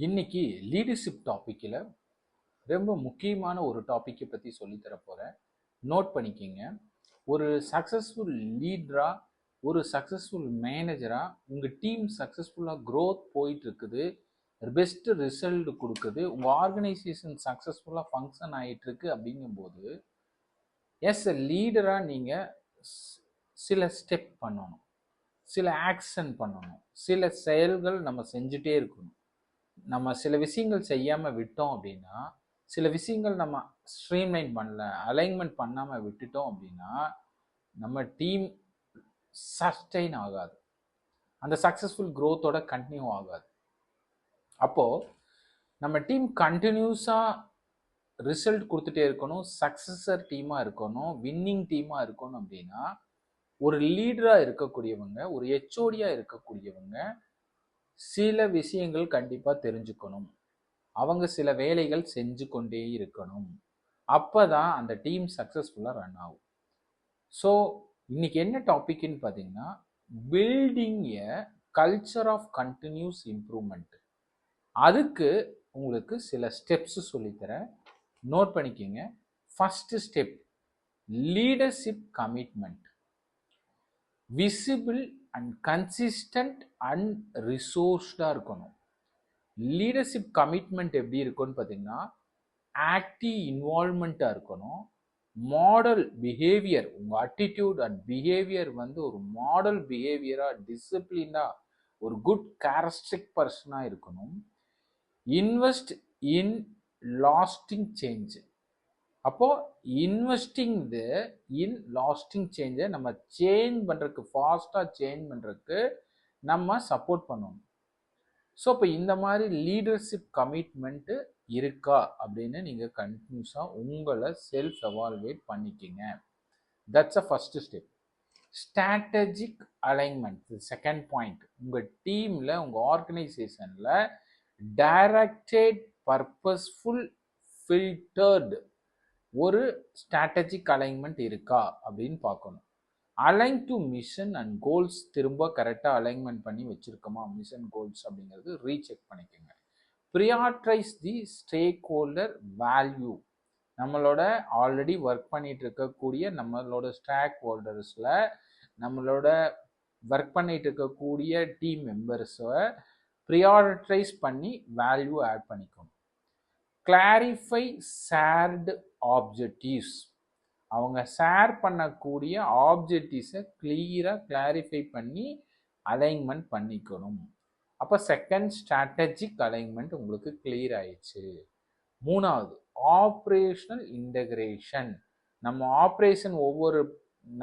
இன்னைக்கு லீடர்ஷிப் டாப்பிக்கில் ரொம்ப முக்கியமான ஒரு டாப்பிக்கை பற்றி சொல்லித்தர போகிறேன். நோட் பண்ணிக்கிங்க. ஒரு சக்ஸஸ்ஃபுல் லீடராக, ஒரு சக்ஸஸ்ஃபுல் மேனேஜராக உங்கள் டீம் சக்ஸஸ்ஃபுல்லாக க்ரோத் போயிட்டு இருக்குது, பெஸ்ட் ரிசல்ட் கொடுக்குது, உங்கள் ஆர்கனைசேஷன் சக்ஸஸ்ஃபுல்லாக ஃபங்க்ஷன் ஆகிட்டுருக்கு. அப்படிங்கும்போது எஸ் எ லீடராக நீங்கள் சில ஸ்டெப் பண்ணணும், சில ஆக்ஷன் பண்ணணும், சில செயல்கள் நம்ம செஞ்சுட்டே இருக்கணும். நம்ம சில விஷயங்கள் செய்யாமல் விட்டோம் அப்படின்னா, சில விஷயங்கள் நம்ம ஸ்ட்ரீம்லைன் பண்ணல, அலைன்மெண்ட் பண்ணாமல் விட்டுட்டோம் அப்படின்னா நம்ம டீம் சஸ்டெயின் ஆகாது, அந்த சக்ஸஸ்ஃபுல் க்ரோத்தோட கண்டினியூ ஆகாது. அப்போது நம்ம டீம் கண்டினியூஸாக ரிசல்ட் கொடுத்துட்டே இருக்கணும், சக்ஸஸர் டீமாக இருக்கணும், வின்னிங் டீமாக இருக்கணும் அப்படின்னா ஒரு லீடராக இருக்கக்கூடியவங்க, ஒரு ஹெச்ஓடியாக இருக்கக்கூடியவங்க சில விஷயங்கள் கண்டிப்பாக தெரிஞ்சுக்கணும், அவங்க சில வேலைகள் செஞ்சு கொண்டே இருக்கணும். அப்போ தான் அந்த டீம் சக்ஸஸ்ஃபுல்லாக ரன் ஆகும். ஸோ இன்னைக்கு என்ன டாபிக்னு பார்த்தீங்கன்னா, building a culture of continuous improvement. அதுக்கு உங்களுக்கு சில ஸ்டெப்ஸ் சொல்லித்தரேன், நோட் பண்ணிக்கோங்க. First step, leadership commitment. Visible and consistent அண்ட் ரிசோர்ஸ்டாக இருக்கணும். லீடர்ஷிப் கமிட்மெண்ட் எப்படி இருக்கும்னு பார்த்தீங்கன்னா, ஆக்டிவ் இன்வால்மெண்ட்டாக இருக்கணும். மாடல் பிஹேவியர், உங்கள் அட்டிடியூட் அண்ட் பிஹேவியர் வந்து ஒரு மாடல் பிஹேவியராக, டிசிப்ளினாக, ஒரு குட் கேரக்டரிஸ்டிக் பர்சனாக இருக்கணும். Invest in lasting change. அப்போது இன்வெஸ்டிங் இன் லாஸ்டிங் சேஞ்சை நம்ம சேஞ்ச் பண்ணுறதுக்கு, ஃபாஸ்ட்டாக சேஞ்ச் பண்ணுறதுக்கு நம்ம சப்போர்ட் பண்ணணும். ஸோ இப்போ இந்த மாதிரி லீடர்ஷிப் கமிட்மெண்ட்டு இருக்கா அப்படின்னு நீங்கள் கண்டினியூஸாக உங்களை செல்ஃப் எவால்வேட் பண்ணிக்கிங்க. That's a first step. Strategic alignment, second point. உங்கள் டீமில், உங்கள் ஆர்கனைசேஷனில் டைரக்டட், பர்பஸ்ஃபுல், ஃபில்டர்டு ஒரு ஸ்ட்ராட்டஜிக் அலைன்மெண்ட் இருக்கா அப்படின்னு பார்க்கணும். Align to mission and goals, திரும்ப கரெக்டாக அலைன்மெண்ட் பண்ணி வச்சுருக்கோமா மிஷன் கோல்ஸ் அப்படிங்கிறது ரீசெக் பண்ணிக்கோங்க. Prioritise the stakeholder value. நம்மளோட ஆல்ரெடி ஒர்க் பண்ணிட்டு இருக்கக்கூடிய நம்மளோட ஸ்டேக் ஹோல்டர்ஸில், நம்மளோட ஒர்க் பண்ணிட்டு இருக்கக்கூடிய டீம் மெம்பர்ஸை ப்ரியாரிட்டைஸ் பண்ணி வேல்யூ ஆட் பண்ணிக்கணும். Clarify shared objectives. அவங்க ஷேர் பண்ணக்கூடிய ஆப்ஜெக்டிவ்ஸை கிளியராக கிளாரிஃபை பண்ணி அலைன்மெண்ட் பண்ணிக்கணும். அப்போ செகண்ட் ஸ்ட்ராட்டஜிக் அலைன்மெண்ட் உங்களுக்கு கிளியர் ஆயிடுச்சு. மூணாவது, ஆப்ரேஷனல் இன்டகிரேஷன். நம்ம ஆப்ரேஷன் ஒவ்வொரு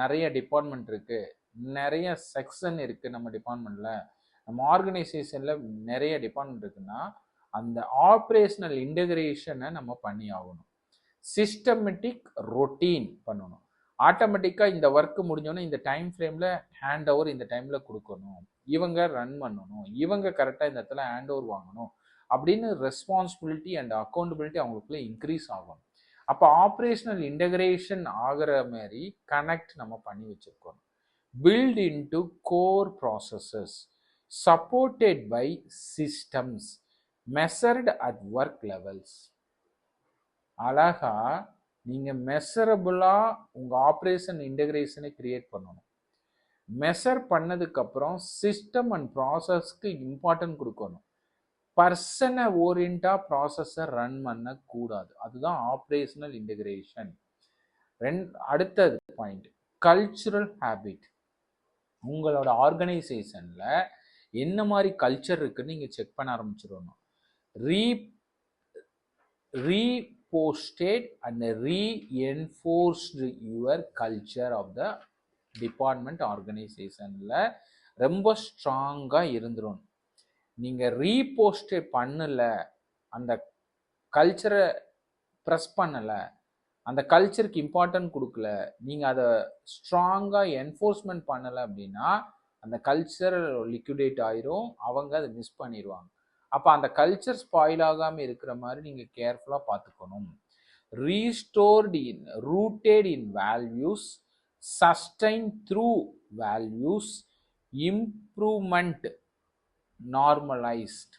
நிறைய டிபார்ட்மெண்ட் இருக்குது, நிறைய செக்ஷன் இருக்குது நம்ம டிபார்ட்மெண்ட்டில், நம்ம ஆர்கனைசேஷனில் நிறைய டிபார்ட்மெண்ட் இருக்குன்னா அந்த ஆப்ரேஷனல் இன்டகிரேஷனை நம்ம பண்ணி ஆகணும். சிஸ்டமேட்டிக் ரொட்டீன் பண்ணணும். ஆட்டோமேட்டிக்காக இந்த ஒர்க்கு முடிஞ்சோன்னே இந்த டைம் ஃப்ரேமில் ஹேண்ட் ஓவர் இந்த டைமில் கொடுக்கணும், இவங்க ரன் பண்ணணும், இவங்க கரெக்டாக இந்த இடத்துல ஹேண்ட் ஓவர் வாங்கணும் அப்படின்னு ரெஸ்பான்சிபிலிட்டி அண்ட் அக்கௌண்டபிலிட்டி அவங்களுக்குள்ள இன்க்ரீஸ் ஆகும். அப்போ ஆப்ரேஷனல் இன்டகிரேஷன் ஆகிற மாதிரி கனெக்ட் நம்ம பண்ணி வச்சுருக்கணும். Build into core processes supported by systems measured at work levels. அழகா நீங்கள் மெஷரபுளாக உங்கள் ஆப்ரேஷன் இன்டகிரேஷனை கிரியேட் பண்ணணும். மெஷர் பண்ணதுக்கப்புறம் சிஸ்டம் அண்ட் ப்ராசஸ்க்கு இம்பார்ட்டன்ட் கொடுக்கணும். பர்சனை ஓரியண்டாக ப்ராசஸை ரன் பண்ணக்கூடாது. அதுதான் ஆப்ரேஷனல் இன்டகிரேஷன். அடுத்தது பாயிண்ட், கல்ச்சுரல் ஹேபிட். உங்களோட ஆர்கனைசேஷனில் என்ன மாதிரி கல்ச்சர் இருக்குன்னு நீங்கள் செக் பண்ண ஆரம்பிச்சிடணும். reposted and reinforced your culture of the department organizationல ரொம்ப ஸ்ட்ராங்காக இருந்துடும். நீங்கள் ரீபோஸ்ட் பண்ணலை, அந்த கல்ச்சரை ப்ரெஸ் பண்ணலை, அந்த கல்ச்சருக்கு இம்பார்ட்டன்ட் கொடுக்கல, நீங்கள் அதை ஸ்ட்ராங்காக என்ஃபோர்ஸ்மெண்ட் பண்ணலை அப்படின்னா அந்த கல்ச்சர் லிக்விடேட் ஆயிரும், அவங்க அதை மிஸ் பண்ணிடுவாங்க. அப்போ அந்த கல்ச்சர் ஸ்பாயில் ஆகாமல் இருக்கிற மாதிரி நீங்கள் கேர்ஃபுல்லாக பார்த்துக்கணும். Rooted in values, sustain through values, improvement normalised.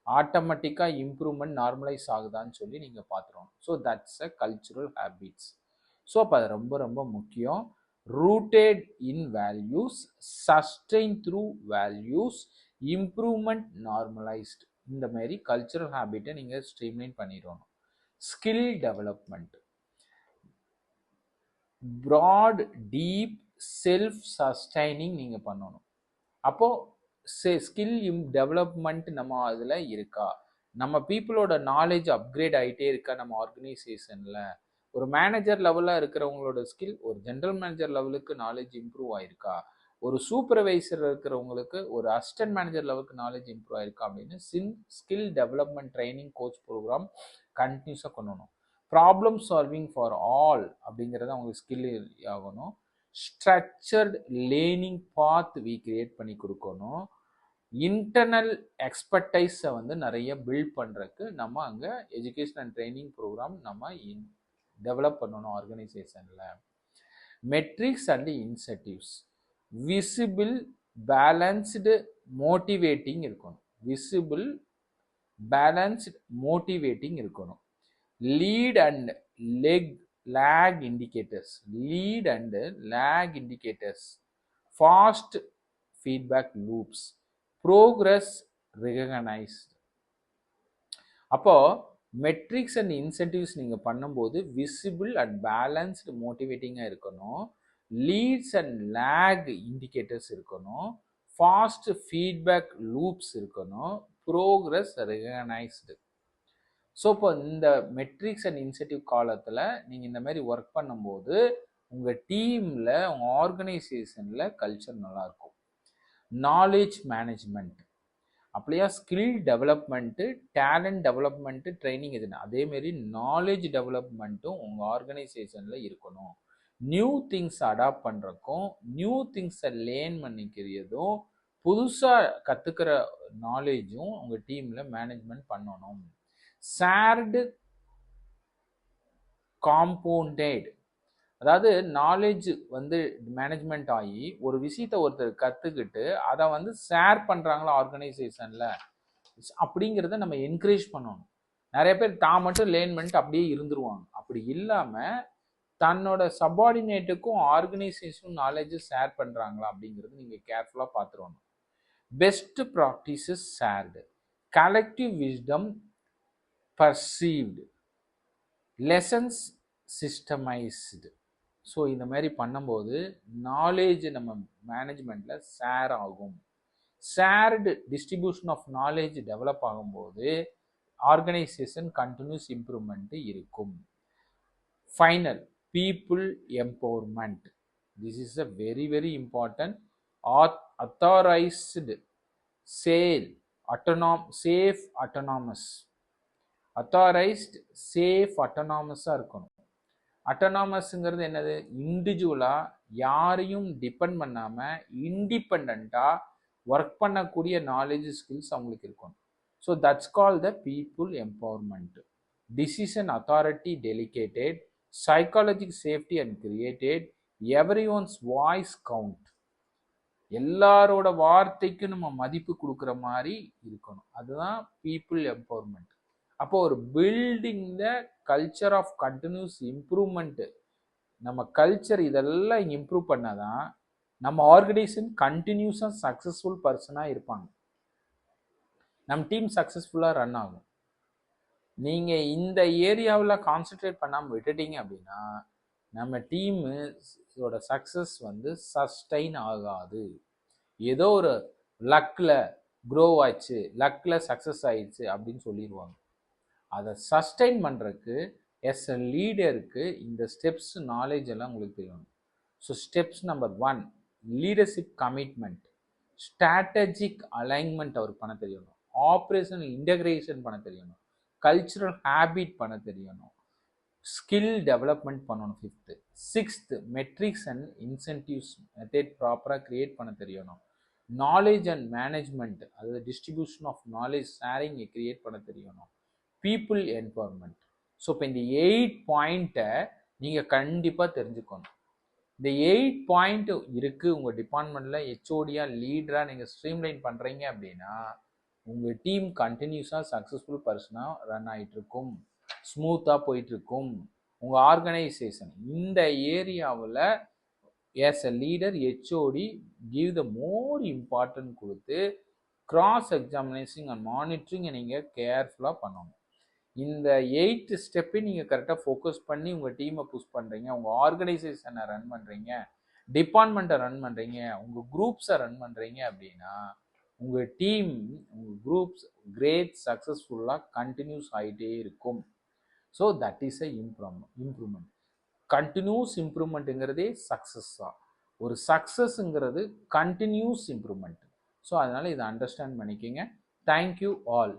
ஆட்டோமேட்டிக்காக இம்ப்ரூவ்மெண்ட் நார்மலைஸ் ஆகுதான்னு சொல்லி நீங்கள் பார்த்துருவோம். So that's a cultural habits. So அப்போ அது ரொம்ப ரொம்ப முக்கியம். Rooted in values, sustain through values, improvement normalised. இந்த மாதிரி கல்ச்சுரல் ஹேபிட்டை நீங்கள் ஸ்ட்ரீம்லைன் பண்ணிடணும். Skill development, broad deep self sustaining நீங்கள் பண்ணணும். அப்போது ஸ்கில் டெவலப்மெண்ட் நம்ம அதில் இருக்கா, நம்ம பீப்புளோட நாலேஜ் அப்கிரேட் ஆகிட்டே இருக்கா நம்ம ஆர்கனைசேஷனில். ஒரு மேனேஜர் லெவலில் இருக்கிறவங்களோட ஸ்கில் ஒரு ஜென்ரல் மேனேஜர் லெவலுக்கு நாலேஜ் இம்ப்ரூவ் ஆயிருக்கா, ஒரு சூப்பர்வைசர் இருக்கிறவங்களுக்கு ஒரு அசிஸ்டன்ட் மேனேஜர் லெவலுக்கு நாலேஜ் இம்ப்ரூவ் ஆயிருக்கா அப்படின்னு skill development training coach programme கண்டினியூஸாக பண்ணணும். ப்ராப்ளம் சால்விங் ஃபார் ஆல் அப்படிங்கிறது அவங்களுக்கு ஸ்கில் ஆகணும். Structured learning path we create பண்ணி கொடுக்கணும். இன்டர்னல் எக்ஸ்பர்டைஸை வந்து நிறைய பில்ட் பண்ணுறதுக்கு நம்ம அங்கே எஜுகேஷன் அண்ட் ட்ரைனிங் ப்ரோக்ராம் நம்ம டெவலப் பண்ணணும் ஆர்கனைசேஷனில். Metrics and incentives, visible balanced motivating இருக்கணும். விசிபிள் பேலன்ஸ்டு மோட்டிவேட்டிங் இருக்கணும். Lead and lag indicators, lead and lag indicators, fast feedback loops, progress recognized. அப்போ மெட்ரிக்ஸ் அண்ட் இன்சென்டிவ்ஸ் நீங்கள் பண்ணும்போது விசிபிள் அண்ட் பேலன்ஸ்டு மோட்டிவேட்டிங்காக இருக்கணும். Leads and lakh indicators இருக்கணும். Fast feedback loops இருக்கணும். Progress recognised. So இப்போ இந்த metrics and incentive காலத்தில் நீங்கள் இந்த மாதிரி ஒர்க் பண்ணும்போது உங்கள் டீமில் உங்கள் ஆர்கனைசேஷனில் கல்ச்சர் நல்லாயிருக்கும். நாலேஜ் மேனேஜ்மெண்ட், அப்படியா skill development, talent development, training எதுனா அதேமாரி நாலேஜ் டெவலப்மெண்ட்டும் உங்கள் ஆர்கனைசேஷனில் இருக்கணும். நியூ திங்ஸ் அடாப்ட் பண்ணுறக்கும், நியூ திங்ஸை லேர்ன் பண்ணிக்கிறதும், புதுசாக கற்றுக்கிற நாலேஜும் உங்கள் டீமில் மேனேஜ்மெண்ட் பண்ணணும். ஷேர்டு காம்பவுண்டட், அதாவது நாலேஜ் வந்து மேனேஜ்மெண்ட் ஆகி ஒரு விஷயத்தை ஒருத்தர் கற்றுக்கிட்டு அதை வந்து ஷேர் பண்ணுறாங்களா ஆர்கனைசேஷனில் அப்படிங்கிறத நம்ம என்கரேஜ் பண்ணணும். நிறைய பேர் தான் மட்டும் லேர்ன் பண்ணிட்டு அப்படியே இருந்துருவாங்க. அப்படி இல்லாமல் தன்னோட சப்பார்டினேட்டுக்கும் ஆர்கனைசேஷனும் நாலேஜ் ஷேர் பண்ணுறாங்களா அப்படிங்கிறது நீங்கள் கேர்ஃபுல்லாக பார்த்துருவாங்க. Best practices shared, collective wisdom perceived, lessons systemised. So இந்த மாதிரி பண்ணும்போது நாலேஜ் நம்ம மேனேஜ்மெண்ட்டில் ஷேர் ஆகும். Shared distribution of knowledge develop ஆகும்போது ஆர்கனைசேஷன் கண்டினியூஸ் இம்ப்ரூவ்மெண்ட்டு இருக்கும். Final, people empowerment. This is a very very important. Authorised sale safe autonomous, authorised safe அட்டானமஸாக இருக்கணும். அட்டானமஸ்ங்கிறது என்னது, இண்டிவிஜுவலாக யாரையும் டிபெண்ட் பண்ணாமல் இண்டிபெண்ட்டாக ஒர்க் பண்ணக்கூடிய நாலேஜ் ஸ்கில்ஸ் அவங்களுக்கு இருக்கணும். So that's call the people empowerment. Decision authority delegated, psychologic safety and created, everyone's voice count. எல்லாரோட வார்த்தைக்கு நம்ம மதிப்பு கொடுக்குற மாதிரி இருக்கணும். அதுதான் பீப்புள் எம்பவர்மெண்ட். அப்போ ஒரு building the culture of continuous improvement, நம்ம கல்ச்சர் இதெல்லாம் இம்ப்ரூவ் பண்ணாதான் நம்ம ஆர்கனைசேஷன் கண்டினியூஸாக சக்ஸஸ்ஃபுல் பர்சனாக இருப்பாங்க, நம்ம டீம் சக்ஸஸ்ஃபுல்லாக ரன் ஆகும். நீங்கள் இந்த ஏரியாவில் கான்சென்ட்ரேட் பண்ணாமல் விட்டுட்டீங்க அப்படின்னா நம்ம டீமோட சக்ஸஸ் வந்து சஸ்டைன் ஆகாது. ஏதோ ஒரு லக்கில் க்ரோ ஆச்சு, லக்கில் சக்ஸஸ் ஆயிடுச்சு அப்படின்னு சொல்லிடுவாங்க. அதை சஸ்டைன் பண்ணுறதுக்கு எஸ் அ லீடருக்கு இந்த ஸ்டெப்ஸ் நாலேஜ் எல்லாம் உங்களுக்கு தெரியணும். So steps number 1, leadership commitment, strategic alignment அவருக்கு பண்ண தெரியணும், ஆப்ரேஷனல் இன்டகிரேஷன் பண்ண தெரியணும், கல்ச்சுரல் ஹேபிட் பண்ண தெரியணும், ஸ்கில் டெவலப்மெண்ட் பண்ணணும் 5th. 6th, metrics and incentives method ப்ராப்பராக கிரியேட் பண்ண தெரியணும். நாலேஜ் அண்ட் மேனேஜ்மெண்ட், அதாவது டிஸ்ட்ரிபியூஷன் ஆஃப் நாலேஜ் ஷேரிங்கை கிரியேட் பண்ண தெரியணும். People empowerment. ஸோ இப்போ இந்த 8 பாயிண்ட்டை நீங்கள் கண்டிப்பாக தெரிஞ்சுக்கணும். இந்த 8 பாயிண்ட் இருக்குது உங்கள் டிபார்ட்மெண்ட்டில் ஹெச்ஓடியாக லீடராக நீங்கள் ஸ்ட்ரீம்லைன் பண்ணுறீங்க அப்படின்னா உங்கள் டீம் கண்டினியூஸாக சக்ஸஸ்ஃபுல் பர்சனாக ரன் ஆகிட்டு இருக்கும், ஸ்மூத்தாக போயிட்டுருக்கும். உங்கள் ஆர்கனைசேஷன் இந்த ஏரியாவில் as a leader HOD give the more important கொடுத்து கிராஸ் எக்ஸாமினேஷன் அண்ட் மானிட்டரிங்கை நீங்கள் கேர்ஃபுல்லாக பண்ணணும். இந்த 8 ஸ்டெப்பை நீங்கள் கரெக்டாக ஃபோக்கஸ் பண்ணி உங்கள் டீமை புஷ் பண்ணுறீங்க, உங்கள் ஆர்கனைசேஷனை ரன் பண்ணுறீங்க, டிபார்ட்மெண்ட்டை ரன் பண்ணுறீங்க, உங்கள் குரூப்ஸை ரன் பண்ணுறீங்க அப்படின்னா உங்கள் டீம் உங்கள் குரூப்ஸ் கிரேட் சக்ஸஸ்ஃபுல்லாக கண்டினியூஸ் ஆகிட்டே இருக்கும். So that is a improvement. Continuous இம்ப்ரூவ்மெண்ட்டுங்கிறதே சக்ஸஸ் தான். ஒரு சக்ஸஸ்ங்கிறது கண்டினியூஸ் இம்ப்ரூவ்மெண்ட். ஸோ அதனால் இதை அண்டர்ஸ்டாண்ட் பண்ணிக்கோங்க. Thank you all.